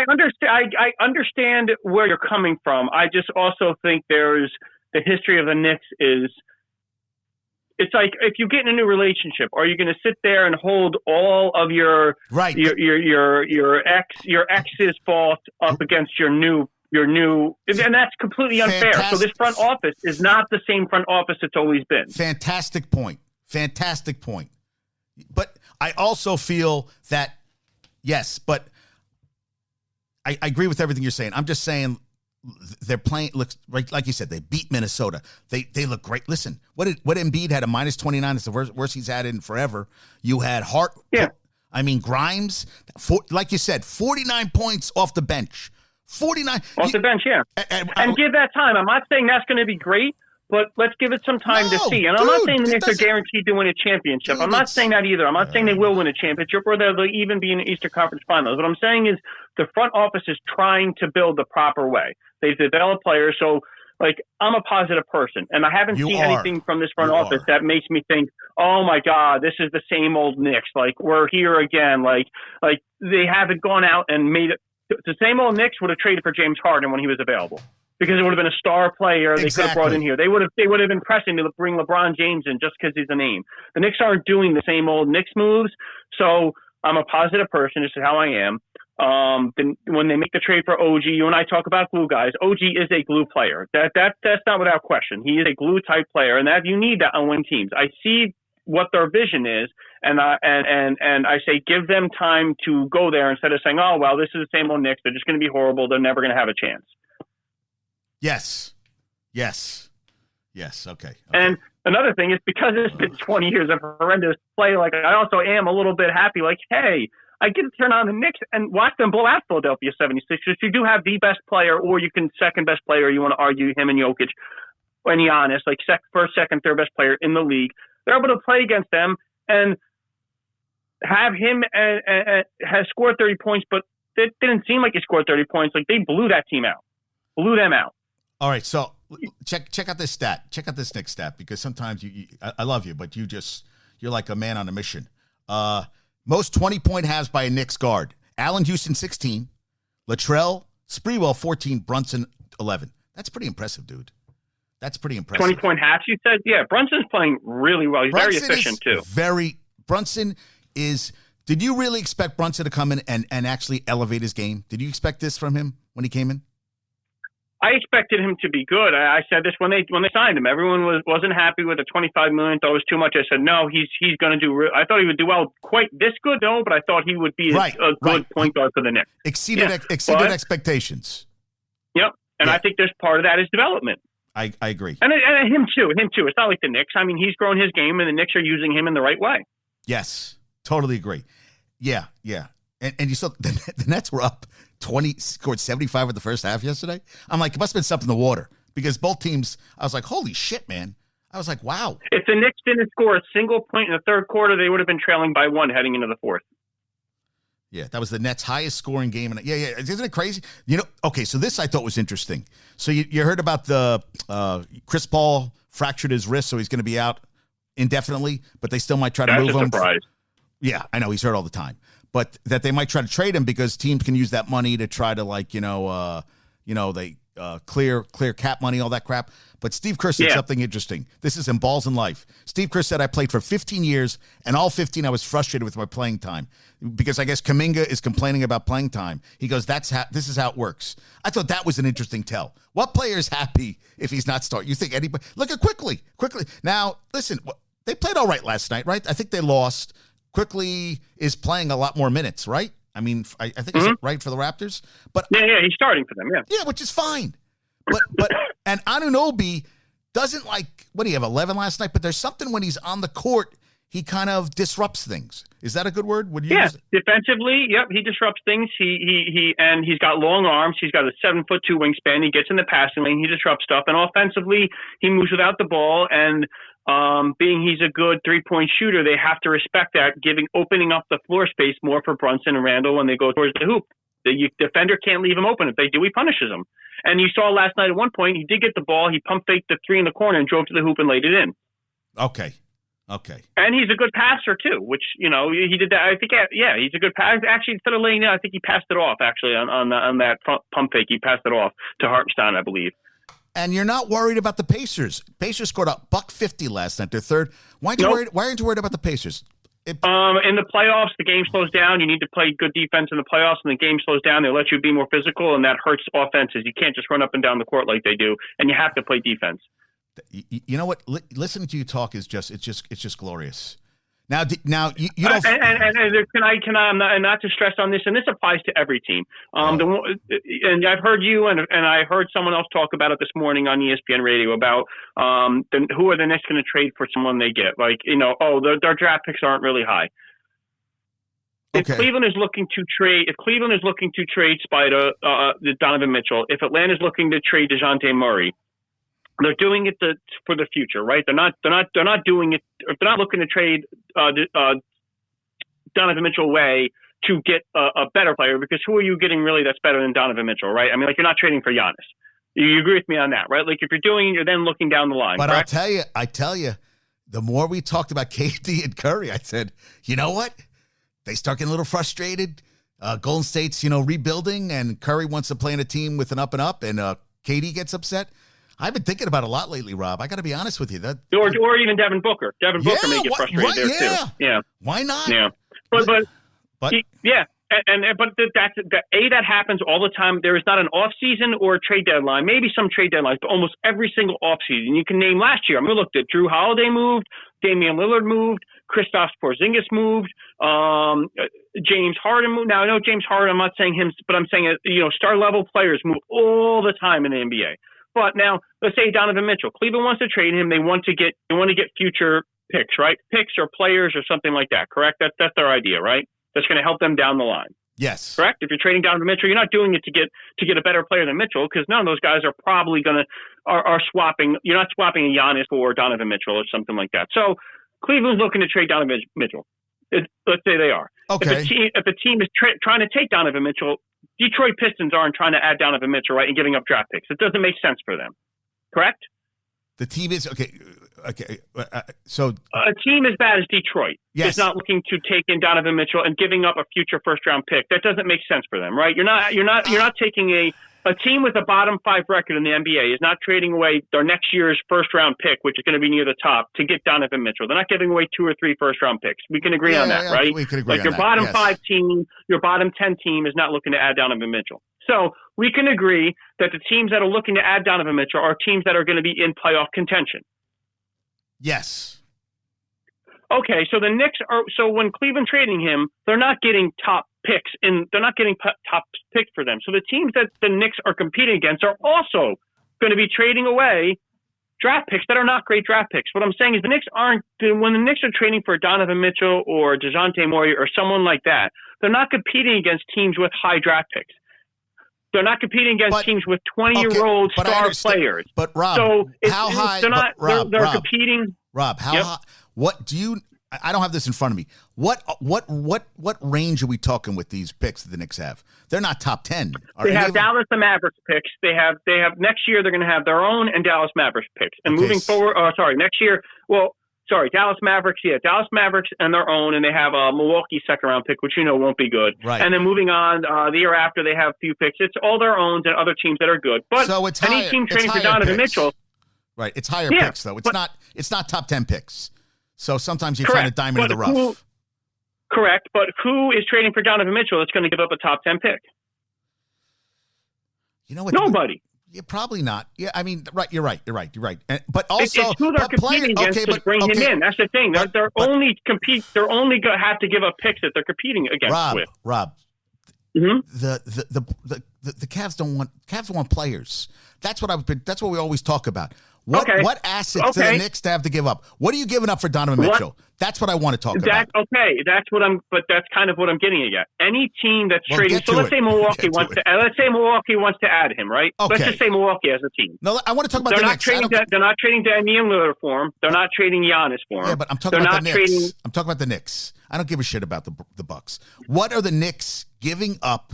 I understand where you're coming from. I just also think there's the history of the Knicks is. It's like if you get in a new relationship, are you going to sit there and hold all of your ex's fault up against your new, and that's completely unfair. So this front office is not the same front office it's always been. Fantastic point. But I also feel that yes, but I agree with everything you're saying. I'm just saying. They're playing, looks right, like you said, they beat Minnesota. They look great. Listen, what Embiid had a -29. It's the worst he's had in forever. You had Hart. Yeah. I mean, Grimes, like you said, 49 points off the bench. 49. Off the bench, yeah. And give that time. I'm not saying that's going to be great, but let's give it some time to see. And I'm not saying the Knicks are guaranteed to win a championship. I'm not saying that either. I'm not saying they will win a championship or they'll even be in the Eastern Conference Finals. What I'm saying is the front office is trying to build the proper way. They've developed players. So, like, I'm a positive person, and I haven't seen anything from this front office that makes me think, oh, my God, this is the same old Knicks. Like, we're here again. Like they haven't gone out and made it. The same old Knicks would have traded for James Harden when he was available because it would have been a star player they could have brought in here. They would have been pressing to bring LeBron James in just because he's a name. The Knicks aren't doing the same old Knicks moves, so I'm a positive person. This is how I am. Then when they make the trade for OG, you and I talk about glue guys. OG is a glue player. That's not without question. He is a glue type player, and that you need that on winning teams. I see what their vision is, and I say give them time to go there instead of saying, oh well, this is the same old Knicks. They're just going to be horrible. They're never going to have a chance. Yes. Okay. And another thing is because it's been 20 years of horrendous play. Like I also am a little bit happy. Like hey. I get to turn on the Knicks and watch them blow out Philadelphia 76ers. You do have the best player, or you can second best player. You want to argue him and Jokic and Giannis, like first, second, third best player in the league. They're able to play against them and have him has scored 30 points, but it didn't seem like he scored 30 points. Like they blew that team out, blew them out. All right, so check out this stat. Check out this Knicks stat because sometimes I love you, but you're like a man on a mission. Most 20-point halves by a Knicks guard. Allen Houston, 16. Latrell Sprewell, 14. Brunson, 11. That's pretty impressive, dude. That's pretty impressive. 20-point halves, you said? Yeah, Brunson's playing really well. He's very efficient, too. Brunson is – did you really expect Brunson to come in and actually elevate his game? Did you expect this from him when he came in? I expected him to be good. I said this when they signed him. Everyone wasn't happy with the $25 million. Thought it was too much. I said no. He's going to do. I thought he would do well. Quite this good, no, but I thought he would be a good point guard for the Knicks. Exceeded expectations. Yep, and I think there's part of that is development. I agree. And him too. It's not like the Knicks. I mean, he's grown his game, and the Knicks are using him in the right way. Yes, totally agree. Yeah. And you saw the Nets were up 20, scored 75 in the first half yesterday. I'm like, it must have been something in the water because both teams, I was like, holy shit, man. I was like, wow. If the Knicks didn't score a single point in the third quarter, they would have been trailing by 1 heading into the fourth. Yeah, that was the Nets' highest scoring game. And yeah. Isn't it crazy? Okay, so this I thought was interesting. So you heard about the Chris Paul fractured his wrist, so he's going to be out indefinitely, but they still might try to move him. That's a surprise. Yeah, I know. He's hurt all the time. But that they might try to trade him because teams can use that money to try to they clear cap money, all that crap. But Steve Kerr said something interesting. This is in Balls in Life. Steve Kerr said, I played for 15 years, and all 15 I was frustrated with my playing time because I guess Kuminga is complaining about playing time. He goes, this is how it works. I thought that was an interesting tell. What player is happy if he's not starting? You think anybody? Look at Quickly. Now, listen, they played all right last night, right? I think they lost. Quickly is playing a lot more minutes, right? I mean, I think it's right for the Raptors. But yeah, he's starting for them, Yeah, which is fine. But and Anunoby doesn't what do you have, 11 last night? But there's something when he's on the court, he kind of disrupts things. Is that a good word? Would you use it? Defensively, yep, he disrupts things. And he's got long arms. He's got a 7'2" wingspan. He gets in the passing lane. He disrupts stuff. And offensively, he moves without the ball. And being he's a good 3-point shooter, they have to respect that, opening up the floor space more for Brunson and Randall when they go towards the hoop. The defender can't leave him open. If they do, he punishes them. And you saw last night at one point, he did get the ball. He pump faked the 3 in the corner and drove to the hoop and laid it in. Okay. Okay. And he's a good passer too, which, he did that. I think, yeah, he's a good passer. Actually, instead of laying down, I think he passed it off actually on that pump fake. He passed it off to Hartenstein, I believe. And you're not worried about the Pacers. Pacers scored a $150 last night. They're third. Why aren't you worried about the Pacers? In the playoffs, the game slows down. You need to play good defense in the playoffs, and the game slows down. They let you be more physical, and that hurts offenses. You can't just run up and down the court like they do, and you have to play defense. You know what? Listening to you talk is just glorious. Now you don't. And can I not to stress on this, and this applies to every team. And I've heard you and I heard someone else talk about it this morning on ESPN Radio about who are the Knicks going to trade for someone they get? Like, their draft picks aren't really high. If Cleveland is looking to trade Spider, Donovan Mitchell, if Atlanta is looking to trade DeJounte Murray, they're doing it for the future, right? They're not doing it. If they're not looking to trade Donovan Mitchell away to get a better player, because who are you getting really that's better than Donovan Mitchell, right? I mean, like, you're not trading for Giannis. You agree with me on that, right? Like, if you're doing it, you're then looking down the line. But correct? I tell you, the more we talked about KD and Curry, I said, you know what? They start getting a little frustrated. Golden State's, rebuilding, and Curry wants to play in a team with an up and up, and KD gets upset. I've been thinking about it a lot lately, Rob. I got to be honest with you. Or even Devin Booker. Devin Booker may get frustrated there too. Yeah. Why not? Yeah. But yeah. That happens all the time. There is not an off season or a trade deadline. Maybe some trade deadlines, but almost every single off season. You can name last year. I'm going to look at Drew Holiday moved, Damian Lillard moved, Kristaps Porzingis moved, James Harden moved. Now I know James Harden. I'm not saying him, but I'm saying star level players move all the time in the NBA. But now, let's say Donovan Mitchell. Cleveland wants to trade him. They want to get future picks, right? Picks or players or something like that, correct? That's their idea, right? That's going to help them down the line. Yes. Correct? If you're trading Donovan Mitchell, you're not doing it to get a better player than Mitchell, because none of those guys are probably are swapping. You're not swapping a Giannis for Donovan Mitchell or something like that. So Cleveland's looking to trade Donovan Mitchell. Let's say they are. Okay. If the team is trying to take Donovan Mitchell, Detroit Pistons aren't trying to add Donovan Mitchell, right, and giving up draft picks. It doesn't make sense for them. Correct? The team is okay. So a team as bad as Detroit is not looking to take in Donovan Mitchell and giving up a future first round pick. That doesn't make sense for them, right? You're not taking a team with a bottom 5 record in the NBA is not trading away their next year's first round pick, which is going to be near the top, to get Donovan Mitchell. They're not giving away 2 or 3 first round picks. We can agree on that, right? We can agree on your that. Bottom 5 team, your bottom 10 team is not looking to add Donovan Mitchell. So we can agree that the teams that are looking to add Donovan Mitchell are teams that are going to be in playoff contention. Yes. Okay, so the Knicks are. So when Cleveland trading him, they're not getting top picks, they're not getting top picks for them. So the teams that the Knicks are competing against are also going to be trading away draft picks that are not great draft picks. What I'm saying is the Knicks aren't. When the Knicks are trading for Donovan Mitchell or DeJounte Murray or someone like that, they're not competing against teams with high draft picks. They're not competing against teams with 20-year-old star players. But Rob, so how high? They're competing. Rob, how high? What do you? I don't have this in front of me. What range are we talking with these picks that the Knicks have? They're not top 10. They have Dallas and Mavericks picks. They have next year. They're going to have their own and Dallas Mavericks picks. And moving forward, next year. Dallas Mavericks. Yeah, Dallas Mavericks and their own, and they have a Milwaukee second-round pick, which won't be good. Right. And then moving on, the year after, they have a few picks. It's all their own and other teams that are good. But so it's any team trading for Donovan Mitchell, right? It's higher picks though. It's not top 10 picks. So sometimes you're trying to diamond in the rough. Correct, but who is trading for Donovan Mitchell that's going to give up a top 10 pick? You know what? Nobody. Yeah, probably not. Yeah, I mean, right. You're right. But also, it's who they're competing against to bring him in. That's the thing. They're only going to have to give up picks that they're competing against with. Rob, mm-hmm. the Cavs want players. That's what we always talk about. What assets do the Knicks have to give up? What are you giving up for Donovan Mitchell? That's what I want to talk about. Okay, that's kind of what I'm getting at. Any team that's trading. So let's say Milwaukee wants to add him, right? Okay. Let's just say Milwaukee as a team. No, I want to talk about the Knicks. They're not trading Damian Lillard for him. They're not trading Giannis for him. Yeah, but I'm talking about the Knicks. I'm talking about the Knicks. I don't give a shit about the Bucks. What are the Knicks giving up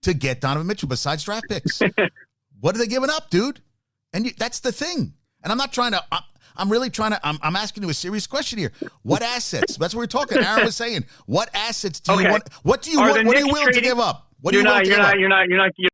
to get Donovan Mitchell besides draft picks? What are they giving up, dude? And that's the thing. And I'm not trying I'm really trying to. I'm asking you a serious question here. What assets? That's what we're talking. Aaron was saying. What assets do you want? What do you want? What are you willing to give up? What are you willing to give up? You're not